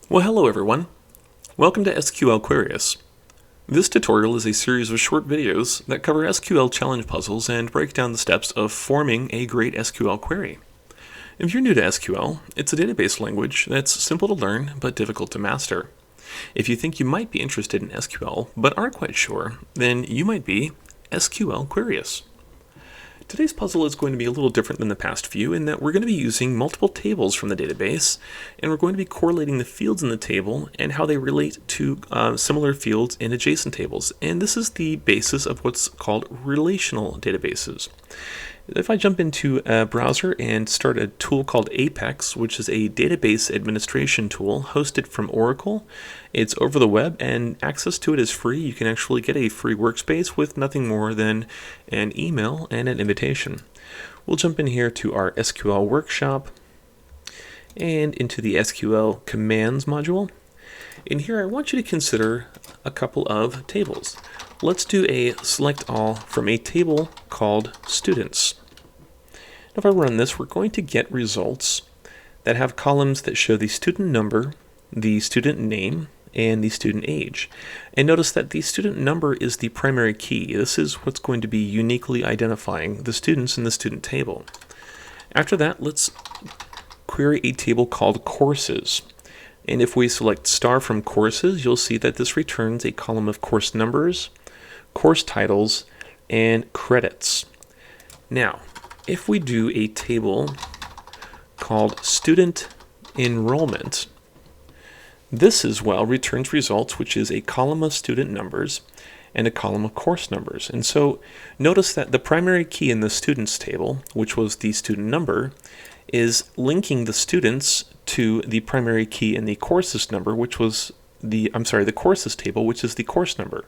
Well, hello everyone. Welcome to SQL Querious. This tutorial is a series of short videos that cover SQL challenge puzzles and break down the steps of forming a great SQL query. If you're new to SQL, it's a database language that's simple to learn but difficult to master. If you think you might be interested in SQL but aren't quite sure, then you might be SQL Querious. Today's puzzle is going to be a little different than the past few in that we're going to be using multiple tables from the database, and we're going to be correlating the fields in the table and how they relate to similar fields in adjacent tables. And this is the basis of what's called relational databases. If I jump into a browser and start a tool called Apex, which is a database administration tool hosted from Oracle, it's over the web and access to it is free. You can actually get a free workspace with nothing more than an email and an invitation. We'll jump in here to our SQL workshop and into the SQL commands module. In here, I want you to consider a couple of tables. Let's do a select all from a table called students. Now, if I run this, we're going to get results that have columns that show the student number, the student name, and the student age. And notice that the student number is the primary key. This is what's going to be uniquely identifying the students in the student table. After that, let's query a table called courses. And if we select star from courses, you'll see that this returns a column of course numbers, course titles, and credits. Now, if we do a table called student enrollment, this as well returns results, which is a column of student numbers and a column of course numbers. And so notice that the primary key in the students table, which was the student number, is linking the students to the primary key in the courses number, which was the courses table, which is the course number.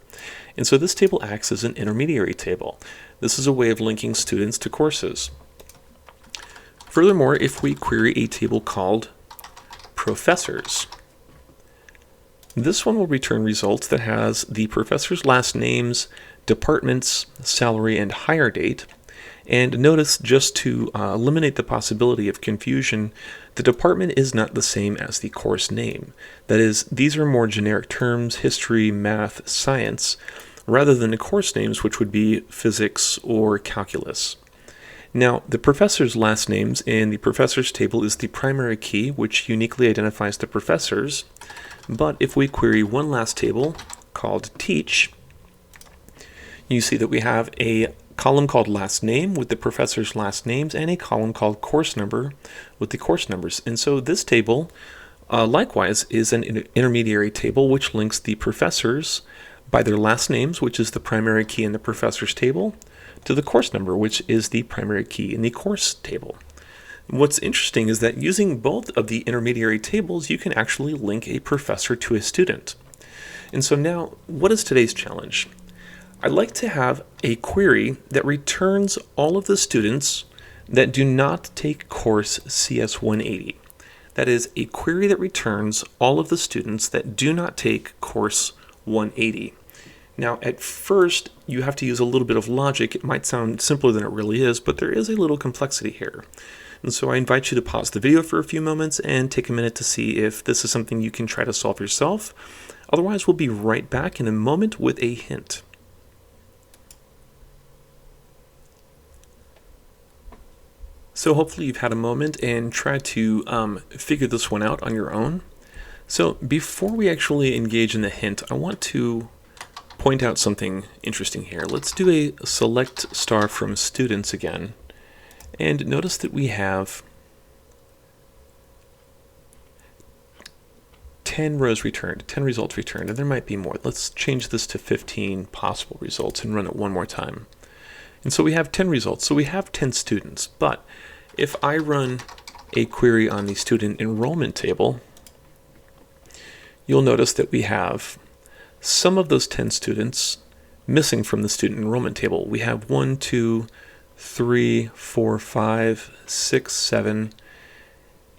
And so this table acts as an intermediary table. This is a way of linking students to courses. Furthermore, if we query a table called professors, this one will return results that has the professors' last names, departments, salary, and hire date. And notice, just to eliminate the possibility of confusion, the department is not the same as the course name. That is, these are more generic terms, history, math, science, rather than the course names, which would be physics or calculus. Now, the professors' last names in the professors table is the primary key, which uniquely identifies the professors. But if we query one last table called teach, you see that we have a column called last name with the professor's last names and a column called course number with the course numbers. And so this table likewise is an intermediary table which links the professors by their last names, which is the primary key in the professor's table, to the course number, which is the primary key in the course table. What's interesting is that using both of the intermediary tables, you can actually link a professor to a student. And so now, what is today's challenge? I'd like to have a query that returns all of the students that do not take course CS 180. That is, a query that returns all of the students that do not take course 180. Now, at first, you have to use a little bit of logic. It might sound simpler than it really is, but there is a little complexity here. And so I invite you to pause the video for a few moments and take a minute to see if this is something you can try to solve yourself. Otherwise, we'll be right back in a moment with a hint. So hopefully you've had a moment and tried to figure this one out on your own. So before we actually engage in the hint, I want to point out something interesting here. Let's do a select star from students again. And notice that we have 10 rows returned, 10 results returned, and there might be more. Let's change this to 15 possible results and run it one more time. And so we have 10 results, so we have 10 students. But if I run a query on the student enrollment table, you'll notice that we have some of those 10 students missing from the student enrollment table. We have 1, 2, 3, 4, 5, 6, 7,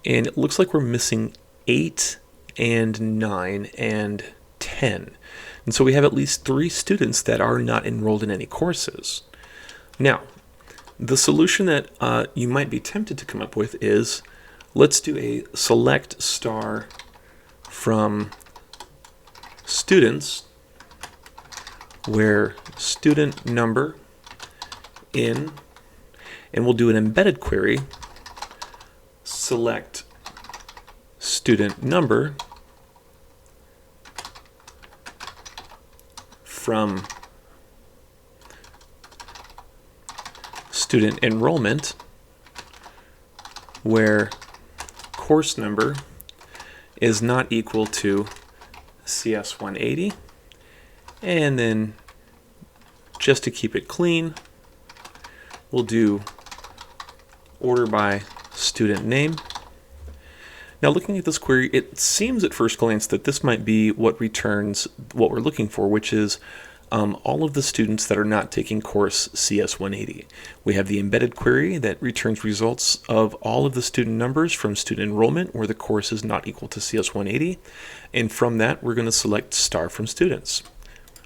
and it looks like we're missing 8 and 9 and 10. And so we have at least 3 students that are not enrolled in any courses. Now, the solution that you might be tempted to come up with is, let's do a select star from students where student number in, and we'll do an embedded query, select student number from student enrollment where course number is not equal to CS 180, and then just to keep it clean, we'll do order by student name. Now looking at this query, it seems at first glance that this might be what returns what we're looking for, which is all of the students that are not taking course CS 180. We have the embedded query that returns results of all of the student numbers from student enrollment where the course is not equal to CS 180, and from that we're going to select star from students,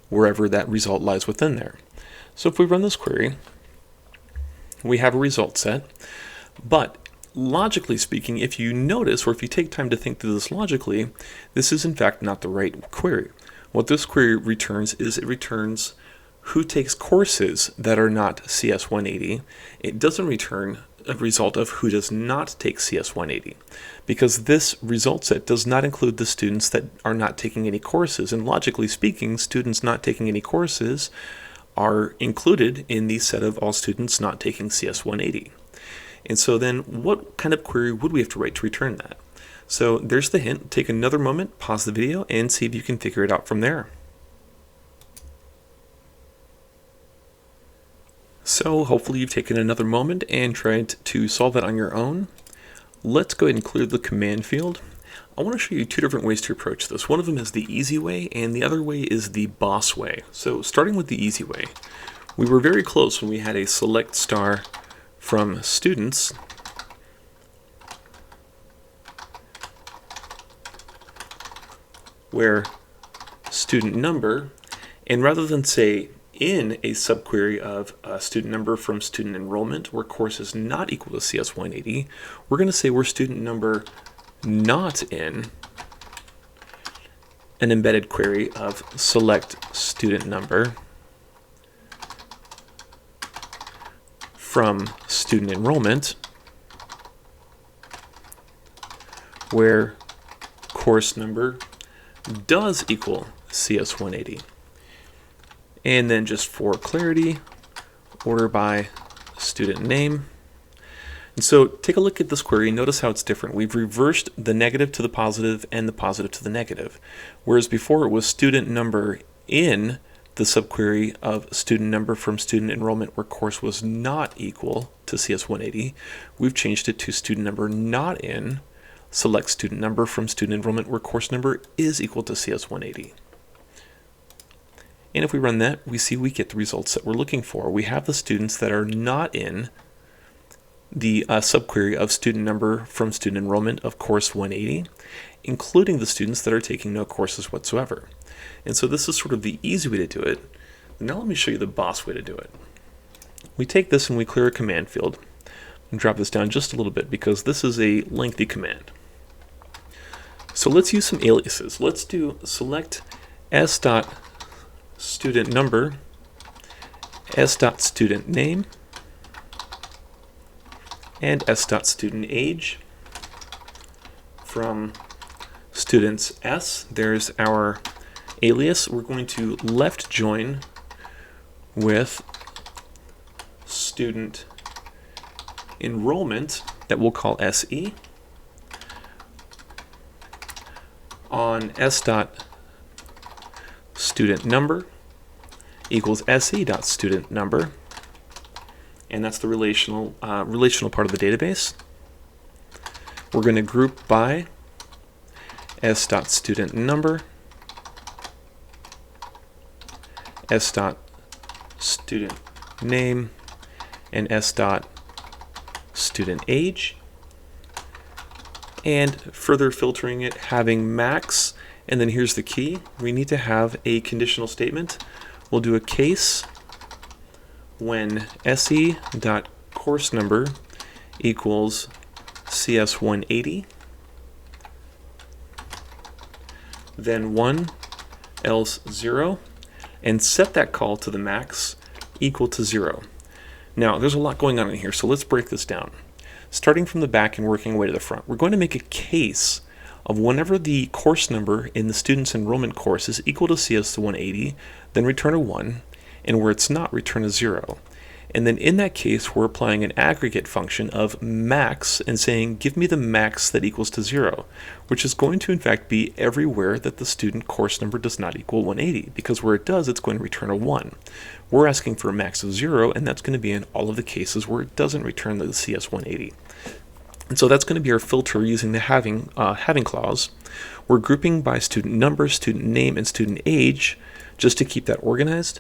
wherever that result lies within there. So if we run this query, we have a result set, but logically speaking, if you notice, or if you take time to think through this logically, this is in fact not the right query. What this query returns is it returns who takes courses that are not CS 180. It doesn't return a result of who does not take CS 180, because this result set does not include the students that are not taking any courses. And logically speaking, students not taking any courses are included in the set of all students not taking CS 180. And so then what kind of query would we have to write to return that? So there's the hint. Take another moment, pause the video, and see if you can figure it out from there. So hopefully you've taken another moment and tried to solve it on your own. Let's go ahead and clear the command field. I want to show you two different ways to approach this. One of them is the easy way, and the other way is the boss way. So starting with the easy way, we were very close when we had a select star from students where student number, and rather than say in a subquery of student number from student enrollment where course is not equal to CS 180, we're going to say we're student number not in an embedded query of select student number from student enrollment where course number does equal CS 180. And then just for clarity, order by student name. And so take a look at this query and notice how it's different. We've reversed the negative to the positive and the positive to the negative. Whereas before it was student number in the subquery of student number from student enrollment where course was not equal to CS 180, we've changed it to student number not in select student number from student enrollment where course number is equal to CS 180. And if we run that, we see we get the results that we're looking for. We have the students that are not in the subquery of student number from student enrollment of course 180, including the students that are taking no courses whatsoever. And so this is sort of the easy way to do it. Now let me show you the boss way to do it. We take this and we clear a command field and drop this down just a little bit because this is a lengthy command. So let's use some aliases. Let's do select s.student number, s.student name, and s.student age from students S. There's our alias. We're going to left join with student enrollment that we'll call SE on s.student number equals se.student number, and that's the relational part of the database. We're going to group by s.student number, s.student name, and s.student age, and further filtering it, having max, and then here's the key. We need to have a conditional statement. We'll do a case when se.course number equals CS 180, then 1, else 0, and set that call to the max equal to 0. Now, there's a lot going on in here, so let's break this down. Starting from the back and working our way to the front, we're going to make a case of whenever the course number in the student's enrollment course is equal to CS180, then return a 1, and where it's not, return a 0. And then in that case, we're applying an aggregate function of max and saying, give me the max that equals to 0, which is going to in fact be everywhere that the student course number does not equal 180, because where it does, it's going to return a 1. We're asking for a max of 0, and that's going to be in all of the cases where it doesn't return the CS180. And so that's going to be our filter using the having clause. We're grouping by student number, student name, and student age, just to keep that organized.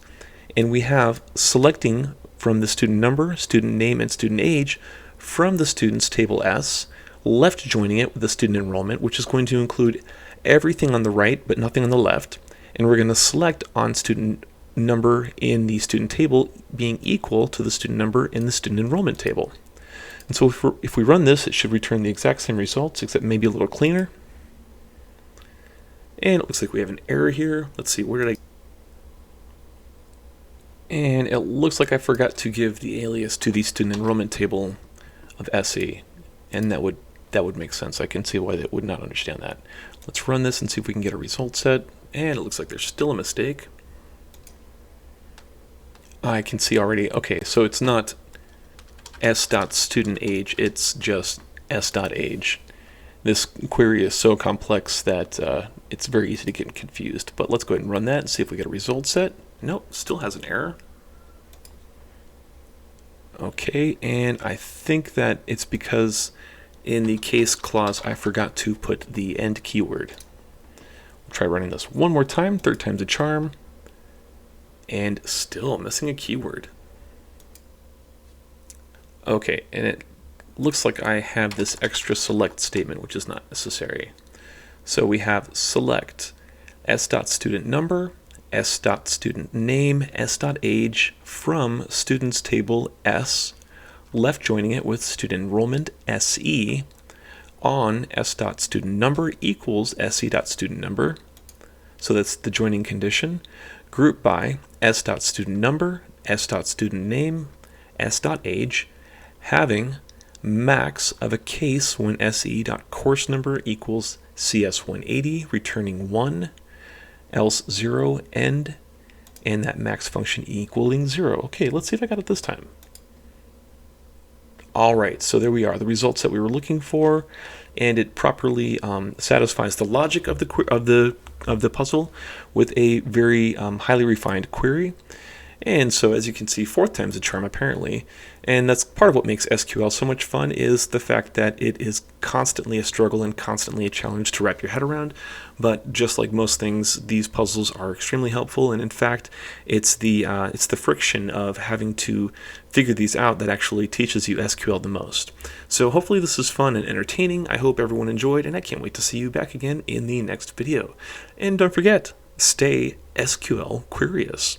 And we have selecting from the student number, student name, and student age from the student's table S, left joining it with the student enrollment, which is going to include everything on the right but nothing on the left. And we're going to select on student number in the student table being equal to the student number in the student enrollment table. And so if we run this, it should return the exact same results, except maybe a little cleaner. And it looks like we have an error here. Let's see, where did I... And it looks like I forgot to give the alias to the student enrollment table of SE, and that would make sense. I can see why they would not understand that. Let's run this and see if we can get a result set, and it looks like there's still a mistake. I can see already, okay, so it's not s.studentAge, it's just s.age. This query is so complex that it's very easy to get confused, but let's go ahead and run that and see if we get a result set. Nope, still has an error. Okay, and I think that it's because in the case clause I forgot to put the end keyword. We'll try running this one more time, third time's a charm, and still missing a keyword. Okay, and it looks like I have this extra select statement, which is not necessary. So we have select s.studentNumber, s.studentName, s.age from students table S, left joining it with student enrollment SE on s.studentNumber equals se.studentNumber. So that's the joining condition. Group by s.studentNumber, s.studentName, s.age, having max of a case when se.course number equals CS180, returning 1, else 0, end, and that max function equaling 0. Okay, let's see if I got it this time. All right, so there we are, the results that we were looking for, and it properly satisfies the logic of the puzzle with a very highly refined query. And so as you can see, fourth time's a charm apparently, and that's part of what makes SQL so much fun, is the fact that it is constantly a struggle and constantly a challenge to wrap your head around. But just like most things, these puzzles are extremely helpful, and in fact it's the friction of having to figure these out that actually teaches you SQL the most. So hopefully this is fun and entertaining. I hope everyone enjoyed, and I can't wait to see you back again in the next video. And don't forget, stay SQL curious.